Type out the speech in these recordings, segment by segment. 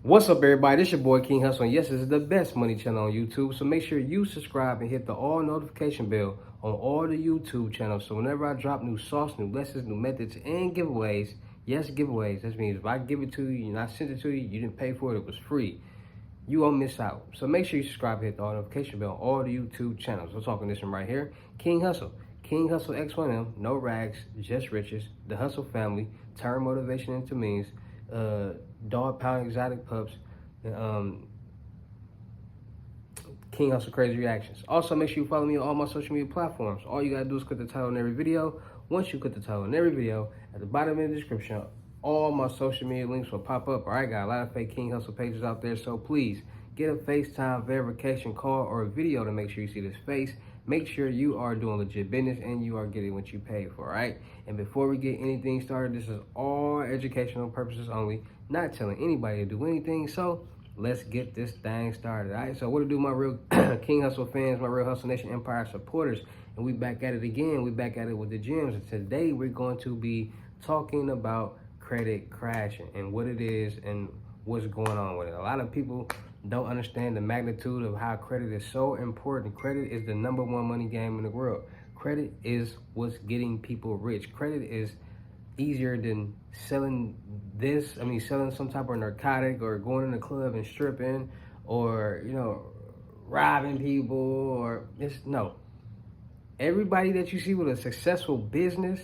What's up, everybody? This your boy King Hussle, and yes, this is the best money channel on YouTube. So make sure you subscribe and hit the all notification bell on all the YouTube channels. So whenever I drop new sauce, new lessons, new methods, and giveaways, yes, giveaways. That means if I give it to you and I sent it to you, you didn't pay for it, it was free. You won't miss out. So make sure you subscribe and hit the all notification bell on all the YouTube channels. We're talking this one right here, King Hussle. King Hussle X1M, no rags, just riches, the Hussle family, turn motivation into means, dog pound exotic pups, and King Hussle Crazy Reactions. Also, make sure you follow me on all my social media platforms. All you gotta do is click the title in every video. Once you click the title in every video, at the bottom of the description, all my social media links will pop up. All right, got a lot of fake King Hussle pages out there, so please get a FaceTime verification call or a video to make sure you see this face. Make sure you are doing legit business and you are getting what you paid for, all right? And before we get anything started, this is all educational purposes only, not telling anybody to do anything. So let's get this thing started, all right? So what to do, my real King Hussle fans, my real Hussle Nation Empire supporters, and we back at it again. We back at it with the gems, and today we're going to be talking about credit crashing and what it is and what's going on with it. A lot of people don't understand the magnitude of how credit is so important. Credit is the #1 money game in the world. Credit is what's getting people rich. Credit is easier than selling selling some type of narcotic or going in the club and stripping or, robbing people or no. Everybody that you see with a successful business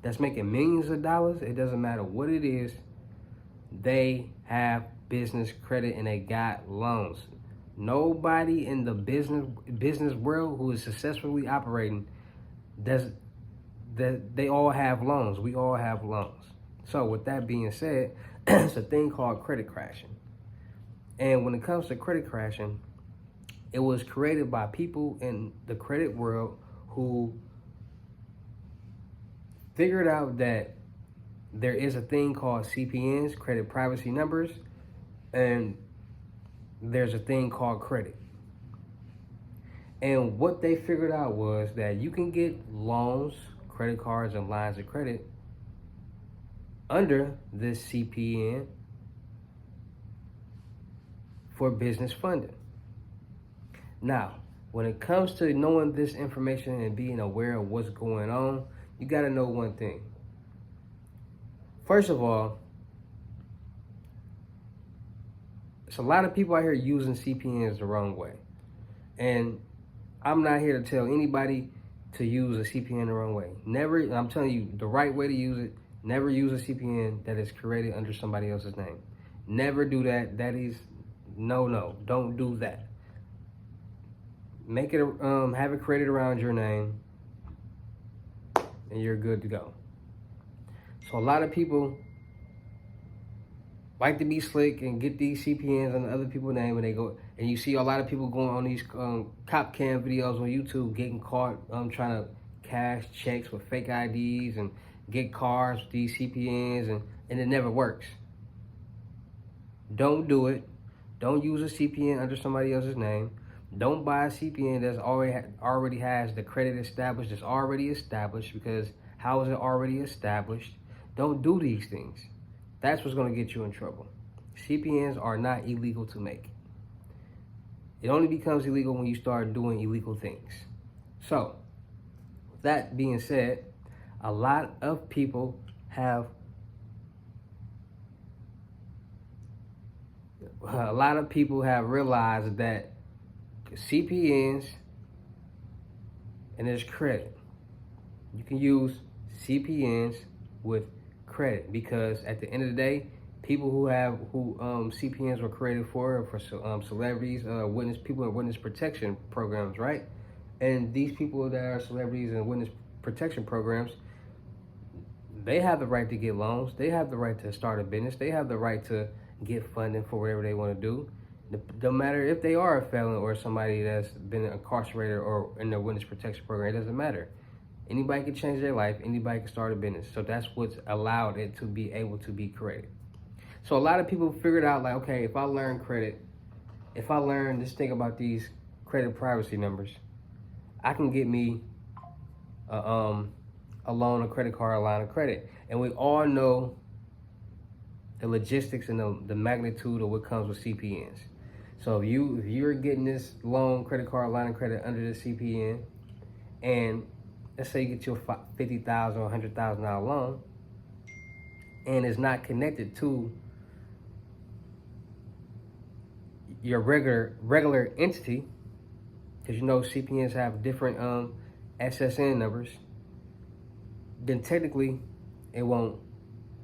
that's making millions of dollars, it doesn't matter what it is, they have business credit and they got loans. Nobody in the business world who is successfully operating they all have loans. We all have loans. So with that being said, it's a thing called credit crashing. And when it comes to credit crashing, it was created by people in the credit world who figured out that there is a thing called CPNs, credit privacy numbers, and there's a thing called credit. And what they figured out was that you can get loans, credit cards, and lines of credit under this CPN for business funding. Now, when it comes to knowing this information and being aware of what's going on, you got to know one thing. First of all, there's a lot of people out here using CPNs the wrong way. And I'm not here to tell anybody to use a CPN the wrong way. Never, I'm telling you the right way to use it. Never use a CPN that is created under somebody else's name. Never do that. That is no. Don't do that. Make it have it created around your name, and you're good to go. So a lot of people like to be slick and get these CPNs on other people's name, and they go, and you see a lot of people going on these cop cam videos on YouTube getting caught trying to cash checks with fake IDs and get cars with these CPNs, and it never works. Don't do it. Don't use a CPN under somebody else's name. Don't buy a CPN that's already has the credit established, that's already established, because how is it already established? Don't do these things. That's what's going to get you in trouble. CPNs are not illegal to make. It only becomes illegal when you start doing illegal things. So, with that being said, a lot of people have realized that CPNs and there's credit. You can use CPNs with credit, because at the end of the day, people who CPNs were created for celebrities, people in witness protection programs, right? And these people that are celebrities in witness protection programs, they have the right to get loans. They have the right to start a business. They have the right to get funding for whatever they want to do. No matter if they are a felon or somebody that's been incarcerated or in the witness protection program, it doesn't matter. Anybody can change their life. Anybody can start a business. So that's what's allowed it to be able to be created. So a lot of people figured out, like, okay, if I learn credit, if I learn this thing about these credit privacy numbers, I can get me a loan, a credit card, a line of credit. And we all know the logistics and the magnitude of what comes with CPNs. So if you're getting this loan, credit card, line of credit under the CPN, and let's say you get your $50,000 or $100,000 loan, and it's not connected to your regular entity, because you know CPNs have different SSN numbers, then technically it won't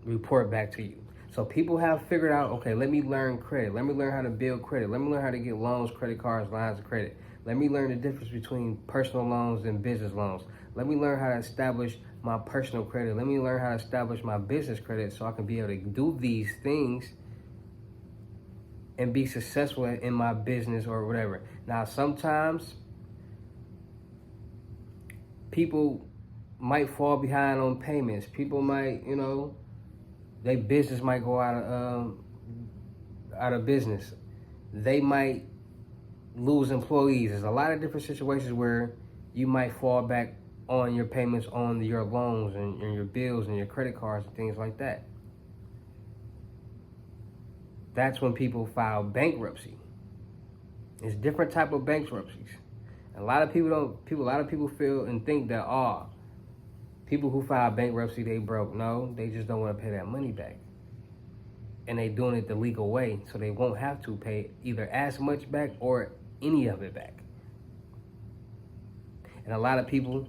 report back to you. So people have figured out, okay, let me learn credit. Let me learn how to build credit. Let me learn how to get loans, credit cards, lines of credit. Let me learn the difference between personal loans and business loans. Let me learn how to establish my personal credit. Let me learn how to establish my business credit so I can be able to do these things and be successful in my business or whatever. Now, sometimes people might fall behind on payments. People might, their business might go out of business. They might lose employees. There's a lot of different situations where you might fall back on your payments on your loans and your bills and your credit cards and things like that. That's when people file bankruptcy. It's different type of bankruptcies. A lot of people feel and think that people who file bankruptcy, they broke. No, they just don't want to pay that money back. And they doing it the legal way, so they won't have to pay either as much back or any of it back. And a lot of people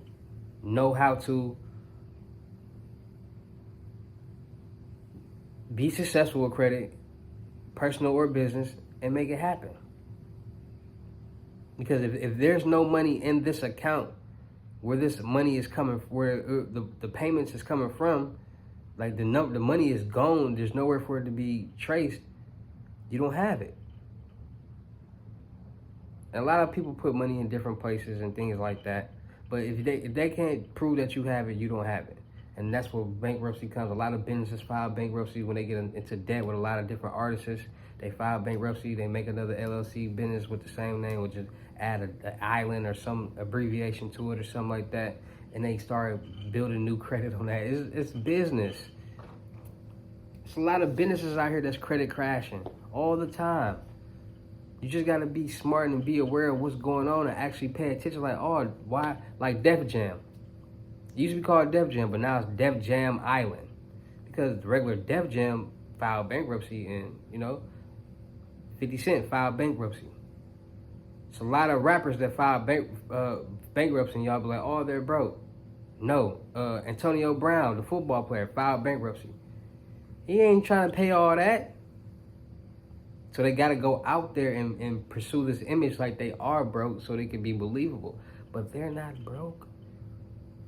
know how to be successful with credit, personal or business, and make it happen. Because if there's no money in this account where this money is coming, where the payments is coming from, like the money is gone, there's nowhere for it to be traced, you don't have it. And a lot of people put money in different places and things like that, but if they can't prove that you have it, you don't have it. And that's where bankruptcy comes. A lot of businesses file bankruptcy when they get into debt with a lot of different artists. They file bankruptcy, they make another LLC business with the same name, which is add an island or some abbreviation to it or something like that, and they start building new credit on that. It's business. It's a lot of businesses out here that's credit crashing all the time. You just got to be smart and be aware of what's going on and actually pay attention. Why? Like Def Jam. It used to be called Def Jam, but now it's Def Jam Island. Because the regular Def Jam filed bankruptcy and, 50 Cent filed bankruptcy. It's a lot of rappers that file bankruptcy and y'all be like, oh, they're broke. No. Antonio Brown, the football player, filed bankruptcy. He ain't trying to pay all that. So they got to go out there and pursue this image like they are broke so they can be believable. But they're not broke.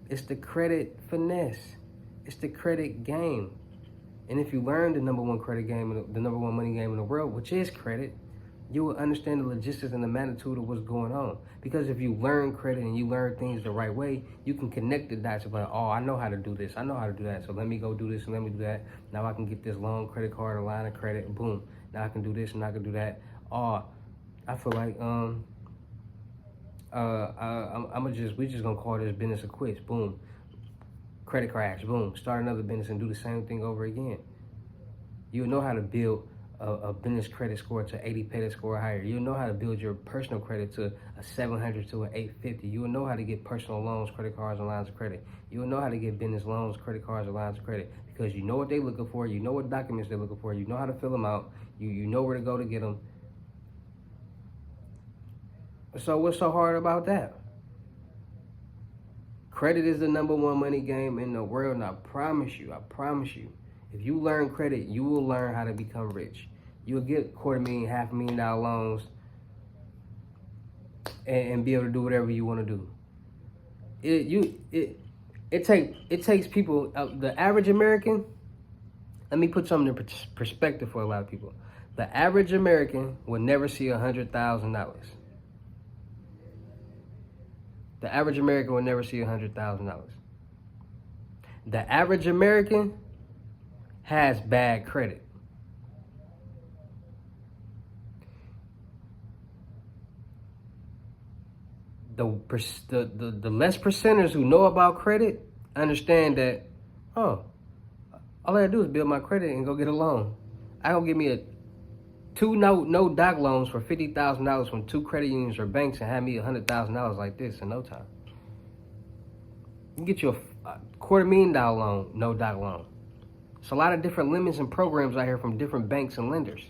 It's the credit finesse. It's the credit game. And if you learn the number one credit game, the number one money game in the world, which is credit, you will understand the logistics and the magnitude of what's going on. Because if you learn credit and you learn things the right way, you can connect the dots of like, I know how to do this. I know how to do that. So let me go do this and let me do that. Now I can get this loan, credit card, a line of credit. Boom. Now I can do this and I can do that. I feel like we just gonna call this business a quits. Boom. Credit crash. Boom. Start another business and do the same thing over again. You'll know how to build a business credit score to 80 credit score higher. You'll know how to build your personal credit to a 700 to an 850. You'll know how to get personal loans, credit cards, and lines of credit. You'll know how to get business loans, credit cards, and lines of credit because you know what they're looking for. You know what documents they're looking for. You know how to fill them out. You know where to go to get them. So what's so hard about that? Credit is the number one money game in the world, and I promise you, if you learn credit, you will learn how to become rich. You'll get $250,000, $500,000 loans and be able to do whatever you want to do. It takes people, the average American, let me put something in perspective for a lot of people. The average American will never see $100,000. The average American will never see $100,000. The average American has bad credit. The less percenters who know about credit understand that, all I gotta do is build my credit and go get a loan. I gonna give me a two no doc loans for $50,000 from 2 credit unions or banks and have me $100,000 like this in no time. You can get you a $250,000 loan, no doc loan. It's a lot of different limits and programs out here from different banks and lenders.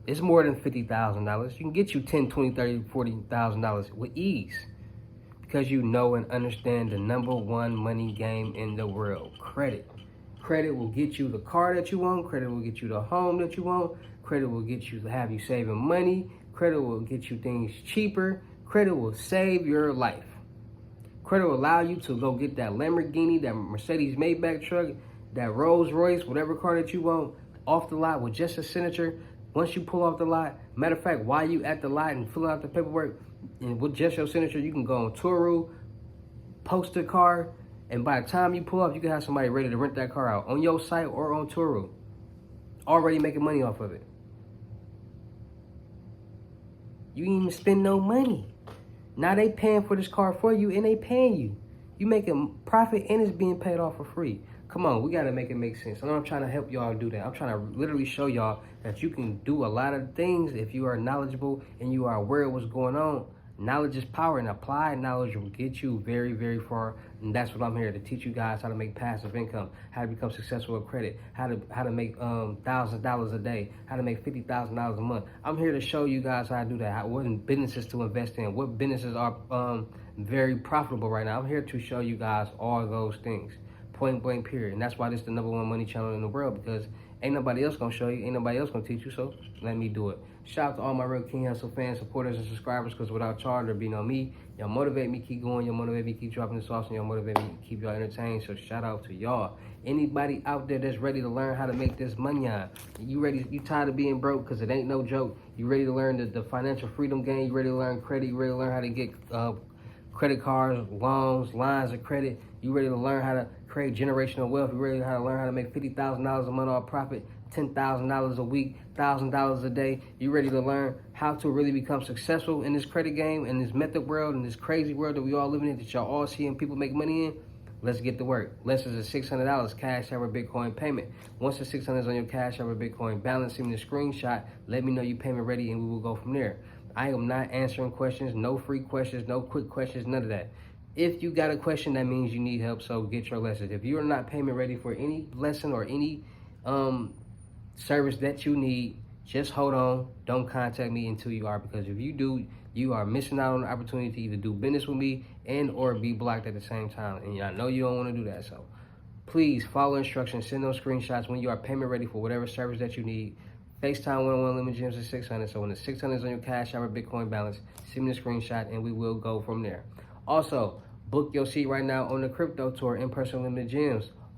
It's more than $50,000. You can get you $10, $20, $30, $40,000 with ease because you know and understand the #1 money game in the world: credit. Credit will get you the car that you want. Credit will get you the home that you want. Credit will get you to have you saving money. Credit will get you things cheaper. Credit will save your life. Credit will allow you to go get that Lamborghini, that Mercedes Maybach truck, that Rolls Royce, whatever car that you want, off the lot with just a signature. Once you pull off the lot, matter of fact, while you at the lot and filling out the paperwork, and with just your signature, you can go on Turu, post the car, and by the time you pull up, you can have somebody ready to rent that car out on your site or on Turu, already making money off of it. You didn't even spend no money. Now they paying for this car for you, and they paying you. You making profit, and it's being paid off for free. Come on, we gotta make it make sense. I know I'm trying to help y'all do that. I'm trying to literally show y'all that you can do a lot of things if you are knowledgeable and you are aware of what's going on. Knowledge is power, and applied knowledge will get you very, very far. And that's what I'm here to teach you guys: how to make passive income, how to become successful with credit, how to make $1,000 a day, how to make $50,000 a month. I'm here to show you guys how to do that. What businesses to invest in, what businesses are very profitable right now. I'm here to show you guys all those things, point blank, period. And that's why this is the #1 money channel in the world, because ain't nobody else gonna show you, ain't nobody else gonna teach you, so let me do it. Shout out to all my real King Hussle fans, supporters, and subscribers, because without y'all, there'd be no me. Y'all motivate me, keep going. Y'all motivate me, keep dropping the sauce, and y'all motivate me, keep y'all entertained. So shout out to y'all. Anybody out there that's ready to learn how to make this money on? You ready? You tired of being broke? Because it ain't no joke. You ready to learn the financial freedom game? You ready to learn credit? You ready to learn how to get credit cards, loans, lines of credit? You ready to learn how to create generational wealth? You ready to learn how to make $50,000 a month off profit, $10,000 a week, $1,000 a day? You ready to learn how to really become successful in this credit game, in this method world, in this crazy world that we all living in, that y'all all see and people make money in? Let's get to work. Less is $600 Cashapp or Bitcoin payment. Once the $600 is on your Cashapp or Bitcoin balance, send me the screenshot. Let me know you payment ready, and we will go from there. I am not answering questions, no free questions, no quick questions, none of that. If you got a question, that means you need help, so get your lessons. If you are not payment ready for any lesson or any service that you need, just hold on. Don't contact me until you are, because if you do, you are missing out on the opportunity to either do business with me and or be blocked at the same time. And I know you don't want to do that, so please follow instructions. Send those screenshots when you are payment ready for whatever service that you need. FaceTime 1-on-1 limit gems is $600. So when the $600 is on your Cashapp or Bitcoin balance, send me the screenshot and we will go from there. Also, book your seat right now on the crypto tour in person limited gems.